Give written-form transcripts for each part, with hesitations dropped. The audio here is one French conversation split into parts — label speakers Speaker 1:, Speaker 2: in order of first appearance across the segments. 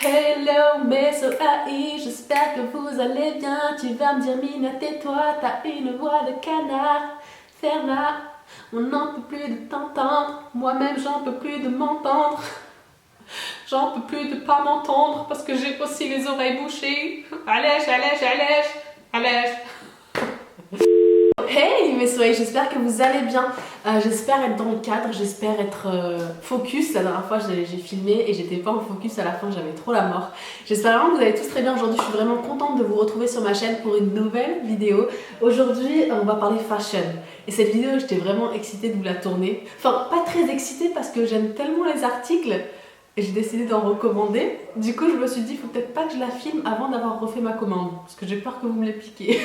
Speaker 1: Hello mes AI, j'espère que vous allez bien. Tu vas me dire Mina, tais-toi, t'as une voix de canard. Ferme-la, on n'en peut plus de t'entendre. Moi-même j'en peux plus de m'entendre. J'en peux plus de pas m'entendre parce que j'ai aussi les oreilles bouchées. Allège, allège, allège, allège. Hey mes soleils, j'espère que vous allez bien. J'espère être dans le cadre, j'espère être focus. La dernière fois j'ai filmé et j'étais pas en focus à la fin, j'avais trop la mort. J'espère vraiment que vous allez tous très bien aujourd'hui. Je suis vraiment contente de vous retrouver sur ma chaîne pour une nouvelle vidéo. Aujourd'hui on va parler fashion. Et cette vidéo j'étais vraiment excitée de vous la tourner. Enfin pas très excitée parce que j'aime tellement les articles. Et j'ai décidé d'en recommander. Du coup, je me suis dit, il faut peut-être pas que je la filme avant d'avoir refait ma commande. Parce que j'ai peur que vous me les piquiez.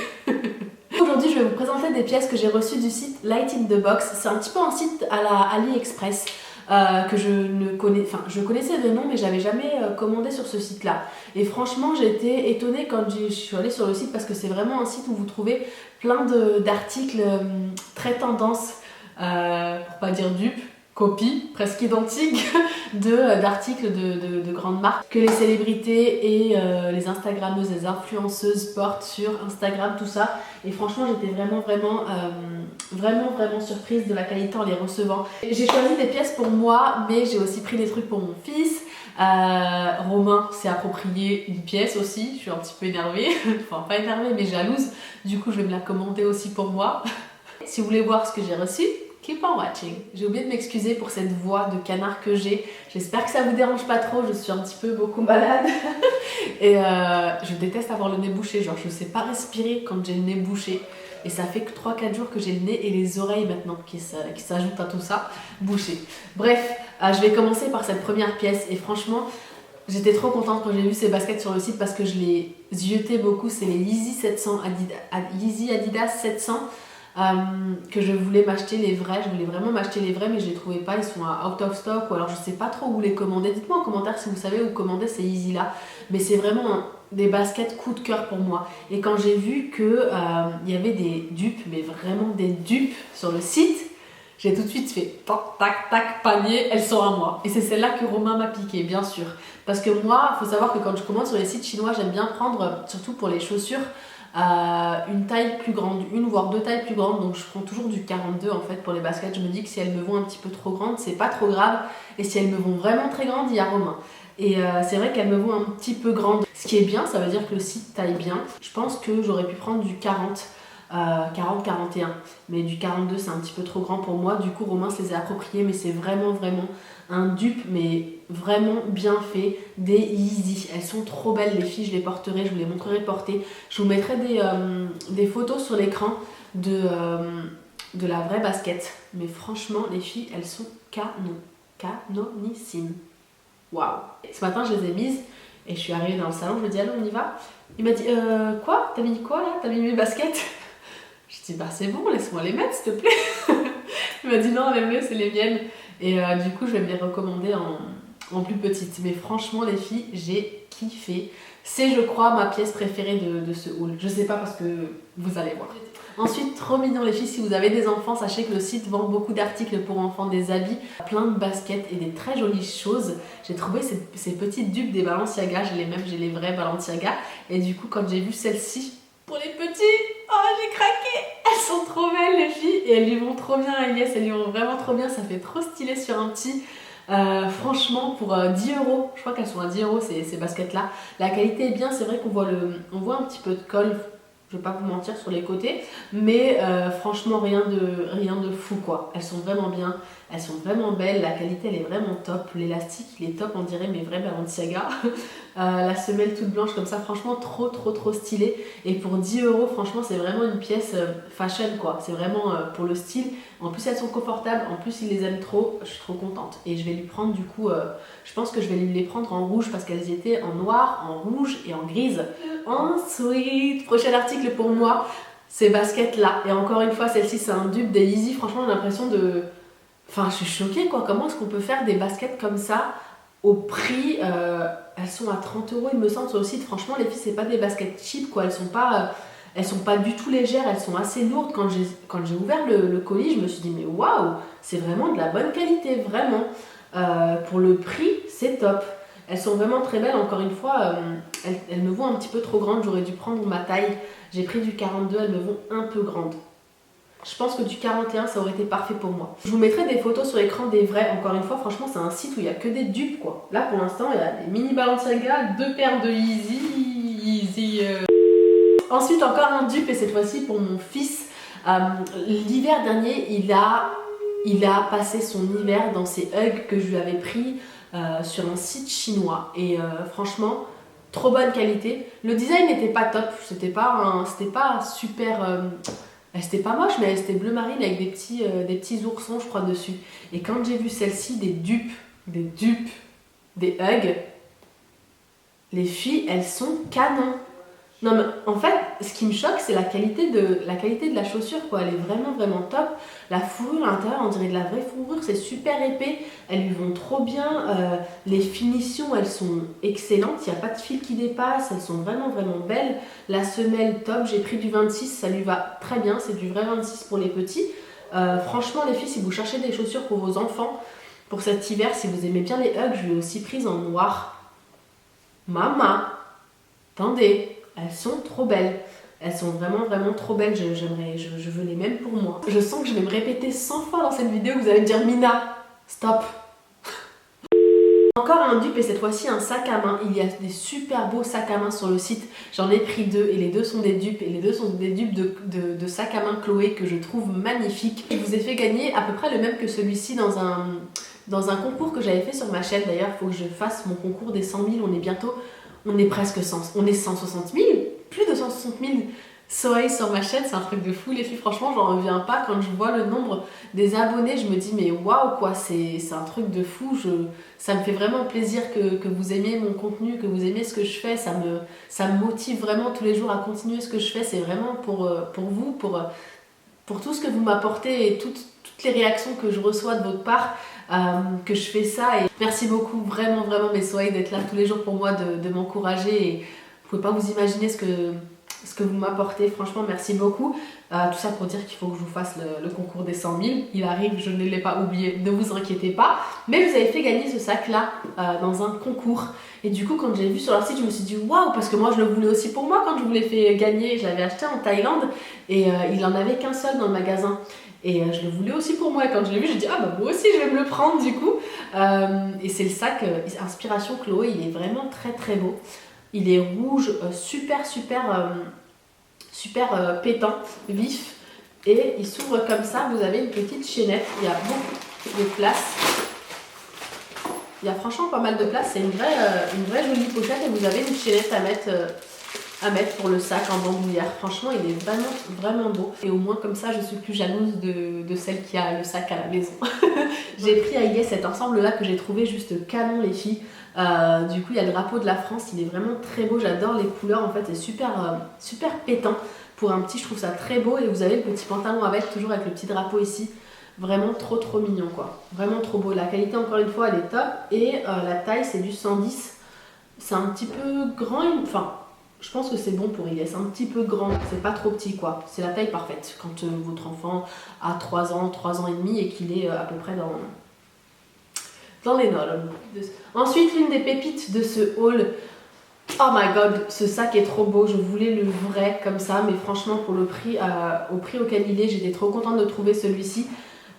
Speaker 1: Aujourd'hui, je vais vous présenter des pièces que j'ai reçues du site Light in the Box. C'est un petit peu un site à la AliExpress que je connaissais de nom, mais j'avais jamais commandé sur ce site-là. Et franchement, j'ai été étonnée quand je suis allée sur le site parce que c'est vraiment un site où vous trouvez plein d'articles très tendance, pour pas dire dupes, copie presque identique d'articles de grandes marques que les célébrités et les instagrammeuses, les influenceuses portent sur Instagram, tout ça. Et franchement j'étais vraiment surprise de la qualité en les recevant. J'ai choisi des pièces pour moi, mais j'ai aussi pris des trucs pour mon fils. Romain s'est approprié une pièce aussi, je suis un petit peu énervée, enfin pas énervée mais jalouse, du coup je vais me la commander aussi pour moi. Si vous voulez voir ce que j'ai reçu, keep on watching. J'ai oublié de m'excuser pour cette voix de canard que j'ai. J'espère que ça vous dérange pas trop, je suis un petit peu beaucoup malade. Et je déteste avoir le nez bouché, genre je sais pas respirer quand j'ai le nez bouché. Et ça fait que 3-4 jours que j'ai le nez et les oreilles maintenant qui s'ajoutent à tout ça, bouchées. Bref, je vais commencer par cette première pièce et franchement, j'étais trop contente quand j'ai vu ces baskets sur le site parce que je les ziotais beaucoup. C'est les Yeezy 700, Yeezy Adidas 700. Que je voulais m'acheter les vrais, je voulais vraiment m'acheter les vrais mais je les trouvais pas, ils sont out of stock ou alors je sais pas trop où les commander. Dites-moi en commentaire si vous savez où commander ces Yeezy là, mais c'est vraiment des baskets coup de cœur pour moi. Et quand j'ai vu que y avait des dupes, mais vraiment des dupes sur le site, j'ai tout de suite fait tac tac panier, elles sont à moi. Et c'est celle-là que Romain m'a piqué, bien sûr, parce que moi, faut savoir que quand je commande sur les sites chinois, j'aime bien prendre, surtout pour les chaussures, une taille plus grande, une voire deux tailles plus grandes. Donc je prends toujours du 42 en fait pour les baskets. Je me dis que si elles me vont un petit peu trop grandes, c'est pas trop grave, et si elles me vont vraiment très grandes, il y a Romain. Et c'est vrai qu'elles me vont un petit peu grandes, ce qui est bien, ça veut dire que le site taille bien. Je pense que j'aurais pu prendre du 40, 40-41, mais du 42 c'est un petit peu trop grand pour moi. Du coup Romain se les a appropriés, mais c'est vraiment un dupe, mais vraiment bien fait, des Yeezy. Elles sont trop belles les filles, je les porterai, je vous les montrerai portées. Je vous mettrai des photos sur l'écran de la vraie basket, mais franchement les filles elles sont canonissimes. Waouh. Ce matin je les ai mises et je suis arrivée dans le salon, je me dis allô on y va. Il m'a dit quoi, t'as mis quoi là, t'as mis mes baskets? Je dis bah c'est bon, laisse-moi les mettre s'il te plaît. Il m'a dit non les mieux c'est les miennes. Et du coup je vais me les recommander en plus petite. Mais franchement les filles, j'ai kiffé. C'est je crois ma pièce préférée de ce haul. Je sais pas parce que vous allez voir. Ensuite, trop mignon les filles, si vous avez des enfants, sachez que le site vend beaucoup d'articles pour enfants, des habits, plein de baskets et des très jolies choses. J'ai trouvé ces petites dupes des Balenciaga, j'ai les vrais Balenciaga. Et du coup quand j'ai vu celle-ci, pour les petits, oh j'ai craqué. Elles sont trop belles les filles et elles lui vont trop bien à Agnès, elles lui vont vraiment trop bien, ça fait trop stylé sur un petit. Franchement pour 10 €, je crois qu'elles sont à 10 € ces baskets là. La qualité est bien, c'est vrai qu'on voit un petit peu de colle, je vais pas vous mentir, sur les côtés, mais franchement rien de fou quoi. Elles sont vraiment bien, elles sont vraiment belles, la qualité elle est vraiment top, l'élastique il est top, on dirait mes vrais Balenciaga. La semelle toute blanche comme ça, franchement trop stylé. Et pour 10 € franchement c'est vraiment une pièce fashion quoi, c'est vraiment pour le style. En plus elles sont confortables, en plus il les aime trop, je suis trop contente. Et je vais lui prendre du coup, je pense que je vais lui les prendre en rouge parce qu'elles étaient en noir, en rouge et en grise. Ensuite, prochain article pour moi, ces baskets là. Et encore une fois celle-ci c'est un dupe des Yeezy, franchement j'ai l'impression de... Enfin je suis choquée quoi, comment est-ce qu'on peut faire des baskets comme ça au prix, elles sont à 30 € il me semble sur le site. Franchement les filles c'est pas des baskets cheap quoi, elles sont pas du tout légères, elles sont assez lourdes. Quand j'ai ouvert le colis je me suis dit mais waouh, c'est vraiment de la bonne qualité, vraiment. Pour le prix c'est top. Elles sont vraiment très belles, encore une fois, elles me vont un petit peu trop grandes, j'aurais dû prendre ma taille. J'ai pris du 42, elles me vont un peu grandes. Je pense que du 41, ça aurait été parfait pour moi. Je vous mettrai des photos sur l'écran des vrais. Encore une fois, franchement, c'est un site où il n'y a que des dupes, quoi. Là, pour l'instant, il y a des mini Balenciaga, 2 paires de Yeezy. Ensuite, encore un dupe, et cette fois-ci pour mon fils. L'hiver dernier, il a passé son hiver dans ces Uggs que je lui avais pris sur un site chinois. Et franchement, trop bonne qualité. Le design n'était pas top. C'était pas super... C'était pas moche, mais c'était bleu marine avec des petits oursons, je crois, dessus. Et quand j'ai vu celle-ci, des Uggs, les filles, elles sont canon. Non, mais en fait, ce qui me choque, c'est la qualité de la chaussure, quoi. Elle est vraiment, vraiment top. La fourrure à l'intérieur, on dirait de la vraie fourrure, c'est super épais. Elles lui vont trop bien. Les finitions, elles sont excellentes. Il n'y a pas de fil qui dépasse. Elles sont vraiment, vraiment belles. La semelle, top. J'ai pris du 26, ça lui va très bien. C'est du vrai 26 pour les petits. Franchement, les filles, si vous cherchez des chaussures pour vos enfants, pour cet hiver, si vous aimez bien les Uggs, je l'ai aussi prise en noir. Maman, attendez. Elles sont trop belles. Elles sont vraiment, vraiment trop belles. Je veux les mêmes pour moi. Je sens que je vais me répéter 100 fois dans cette vidéo que vous allez me dire Mina, stop. Encore un dupe et cette fois-ci un sac à main. Il y a des super beaux sacs à main sur le site. J'en ai pris 2 et les 2 sont des dupes. Et les 2 sont des dupes de sac à main Chloé que je trouve magnifiques. Je vous ai fait gagner à peu près le même que celui-ci dans un concours que j'avais fait sur ma chaîne. D'ailleurs, il faut que je fasse mon concours des 100 000. On est presque 160 000, plus de 160 000 soleils sur ma chaîne, c'est un truc de fou les filles, franchement j'en reviens pas. Quand je vois le nombre des abonnés, je me dis mais waouh quoi, c'est un truc de fou. Ça me fait vraiment plaisir que vous aimiez mon contenu, que vous aimiez ce que je fais, ça me motive vraiment tous les jours à continuer ce que je fais. C'est vraiment pour vous, pour tout ce que vous m'apportez et toutes les réactions que je reçois de votre part. Que je fais ça et merci beaucoup vraiment vraiment mes soleils d'être là tous les jours pour moi, de m'encourager et vous pouvez pas vous imaginer ce que vous m'apportez, franchement merci beaucoup. Tout ça pour dire qu'il faut que je vous fasse le concours des 100 000, il arrive, je ne l'ai pas oublié, ne vous inquiétez pas, mais vous avez fait gagner ce sac là dans un concours et du coup quand j'ai vu sur leur site je me suis dit waouh, parce que moi je le voulais aussi pour moi quand je vous l'ai fait gagner, je l'avais acheté en Thaïlande et il en avait qu'un seul dans le magasin. Et je le voulais aussi pour moi. Et quand je l'ai vu, j'ai dit ah bah moi aussi je vais me le prendre du coup. Et c'est le sac Inspiration Chloé. Il est vraiment très très beau. Il est rouge, super pétant, vif. Et il s'ouvre comme ça. Vous avez une petite chaînette. Il y a beaucoup de place. Il y a franchement pas mal de place. C'est une vraie jolie pochette. Et vous avez une chaînette à mettre pour le sac en bandoulière. Franchement, il est vraiment, vraiment beau. Et au moins, comme ça, je suis plus jalouse de celle qui a le sac à la maison. J'ai pris à Yes cet ensemble-là que j'ai trouvé juste canon, les filles. Du coup, il y a le drapeau de la France. Il est vraiment très beau. J'adore les couleurs. En fait, c'est super pétant. Pour un petit, je trouve ça très beau. Et vous avez le petit pantalon avec, toujours avec le petit drapeau ici. Vraiment trop mignon, quoi. Vraiment trop beau. La qualité, encore une fois, elle est top. Et la taille, c'est du 110. C'est un petit peu grand. Enfin... Je pense que c'est bon pour Ilyes, un petit peu grand, c'est pas trop petit quoi, c'est la taille parfaite. Quand votre enfant a 3 ans et demi et qu'il est à peu près dans les normes. Ensuite, l'une des pépites de ce haul, oh my god, ce sac est trop beau, je voulais le vrai comme ça, mais franchement pour le prix, au prix auquel il est, j'étais trop contente de trouver celui-ci.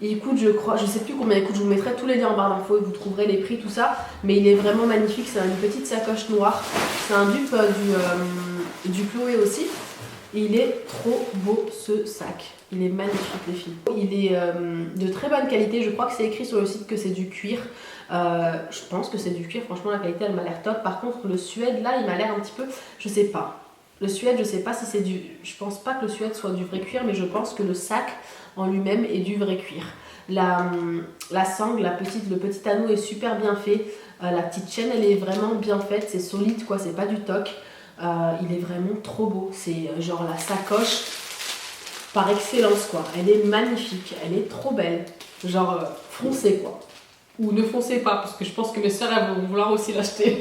Speaker 1: Il coûte, je crois, je sais plus combien il coûte, je vous mettrai tous les liens en barre d'infos et vous trouverez les prix, tout ça. Mais il est vraiment magnifique, c'est une petite sacoche noire. C'est un dupe du Chloé aussi. Et il est trop beau ce sac. Il est magnifique les filles. Il est de très bonne qualité, je crois que c'est écrit sur le site que c'est du cuir. Je pense que c'est du cuir, franchement la qualité elle m'a l'air top. Par contre le suède là il m'a l'air un petit peu, je sais pas. Le suède je sais pas si c'est je pense pas que le suède soit du vrai cuir, mais je pense que le sac en lui-même est du vrai cuir. La sangle, le petit anneau est super bien fait. La petite chaîne elle est vraiment bien faite, c'est solide quoi, c'est pas du toc. Il est vraiment trop beau, c'est genre la sacoche par excellence quoi. Elle est magnifique, elle est trop belle. Genre foncez quoi. Ou ne foncez pas parce que je pense que mes soeurs elles vont vouloir aussi l'acheter.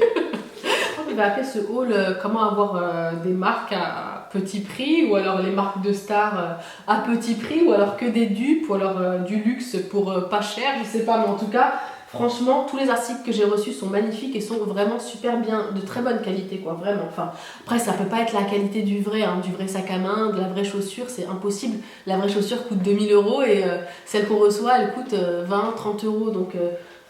Speaker 1: On va appeler ce haul comment avoir des marques à petit prix, ou alors les marques de stars à petit prix, ou alors que des dupes, ou alors du luxe pour pas cher, je sais pas, mais en tout cas Franchement, tous les articles que j'ai reçus sont magnifiques et sont vraiment super bien, de très bonne qualité quoi, vraiment. Enfin, après ça peut pas être la qualité du vrai sac à main, de la vraie chaussure, c'est impossible. La vraie chaussure coûte 2000 € et celle qu'on reçoit elle coûte 20-30 €. Donc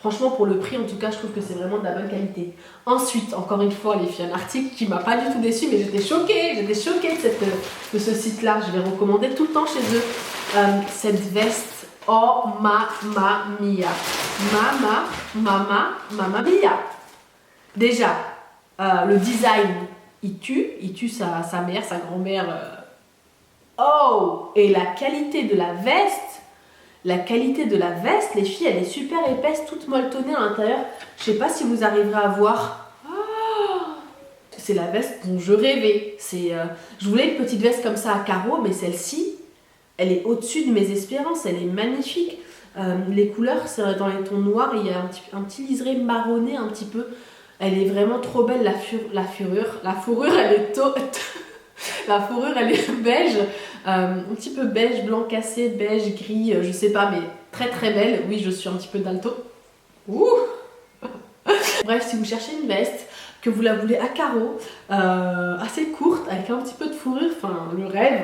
Speaker 1: franchement pour le prix en tout cas je trouve que c'est vraiment de la bonne qualité. Ensuite, encore une fois les filles, un article qui m'a pas du tout déçue mais j'étais choquée de ce site là, je l'ai recommandé tout le temps chez eux. Cette veste. Oh mamma mia, mamma mia. Déjà, le design, il tue sa mère, sa grand-mère. Oh, et la qualité de la veste, les filles, elle est super épaisse, toute molletonnée à l'intérieur. Je sais pas si vous arriverez à voir. Oh, c'est la veste dont je rêvais. Je voulais une petite veste comme ça à carreaux, mais celle-ci, elle est au-dessus de mes espérances, elle est magnifique. Les couleurs, c'est dans les tons noirs, il y a un petit liseré marronné un petit peu. Elle est vraiment trop belle, la fourrure, elle est la fourrure, elle est beige, un petit peu beige, blanc cassé, beige, gris, je sais pas, mais très très belle. Oui, je suis un petit peu dalto. Ouh. Bref, si vous cherchez une veste, que vous la voulez à carreaux, assez courte, avec un petit peu de fourrure, enfin le rêve,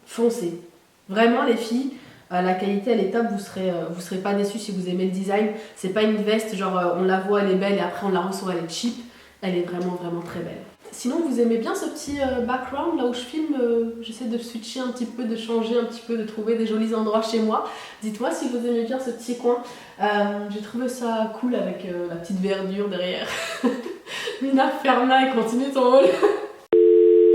Speaker 1: foncez. Vraiment les filles, la qualité elle est top, vous serez pas déçus si vous aimez le design. C'est pas une veste genre on la voit elle est belle et après on la reçoit elle est cheap. Elle est vraiment très belle. Sinon vous aimez bien ce petit background là où je filme, j'essaie de switcher un petit peu, de changer un petit peu, de trouver des jolis endroits chez moi. Dites-moi si vous aimez bien ce petit coin. J'ai trouvé ça cool avec la petite verdure derrière. Mina ferme-la et continue ton haul.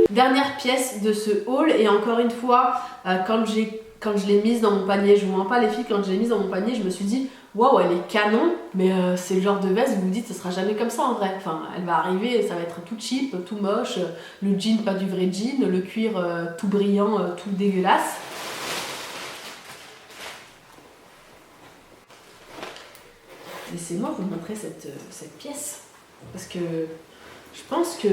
Speaker 1: Dernière pièce de ce haul et encore une fois, quand je l'ai mise dans mon panier, je vous mens pas les filles, quand je l'ai mise dans mon panier, je me suis dit waouh, elle est canon, mais c'est le genre de veste, vous vous dites, ça sera jamais comme ça en vrai. Enfin, elle va arriver, ça va être tout cheap, tout moche, le jean pas du vrai jean, le cuir tout brillant, tout dégueulasse. Laissez-moi vous montrer cette pièce, parce que je pense que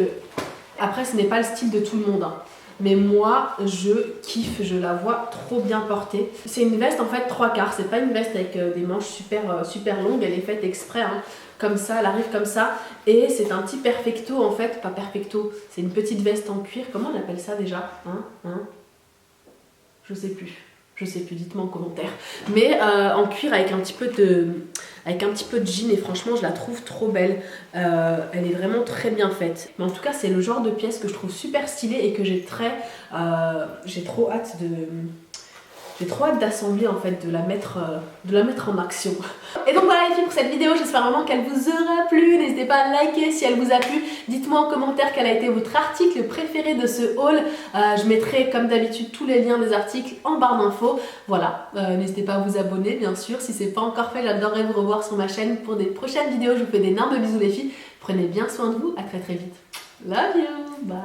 Speaker 1: après, ce n'est pas le style de tout le monde, hein. Mais moi, je kiffe, je la vois trop bien portée. C'est une veste en fait 3/4, c'est pas une veste avec des manches super longues, elle est faite exprès, hein. Comme ça, elle arrive comme ça. Et c'est un petit perfecto en fait, pas perfecto, c'est une petite veste en cuir, comment on appelle ça déjà, Je sais plus, dites-moi en commentaire. Mais en cuir avec un petit peu de jean et franchement je la trouve trop belle. Elle est vraiment très bien faite. Mais en tout cas c'est le genre de pièce que je trouve super stylée et que j'ai trop hâte d'assembler en fait, de la mettre en action. Et donc voilà les filles pour cette vidéo, j'espère vraiment qu'elle vous aura plu. N'hésitez pas à liker si elle vous a plu. Dites-moi en commentaire quel a été votre article préféré de ce haul. Je mettrai comme d'habitude tous les liens des articles en barre d'infos. Voilà, n'hésitez pas à vous abonner bien sûr. Si c'est pas encore fait, j'adorerais vous revoir sur ma chaîne pour des prochaines vidéos. Je vous fais d'énormes bisous les filles. Prenez bien soin de vous, à très vite. Love you, bye.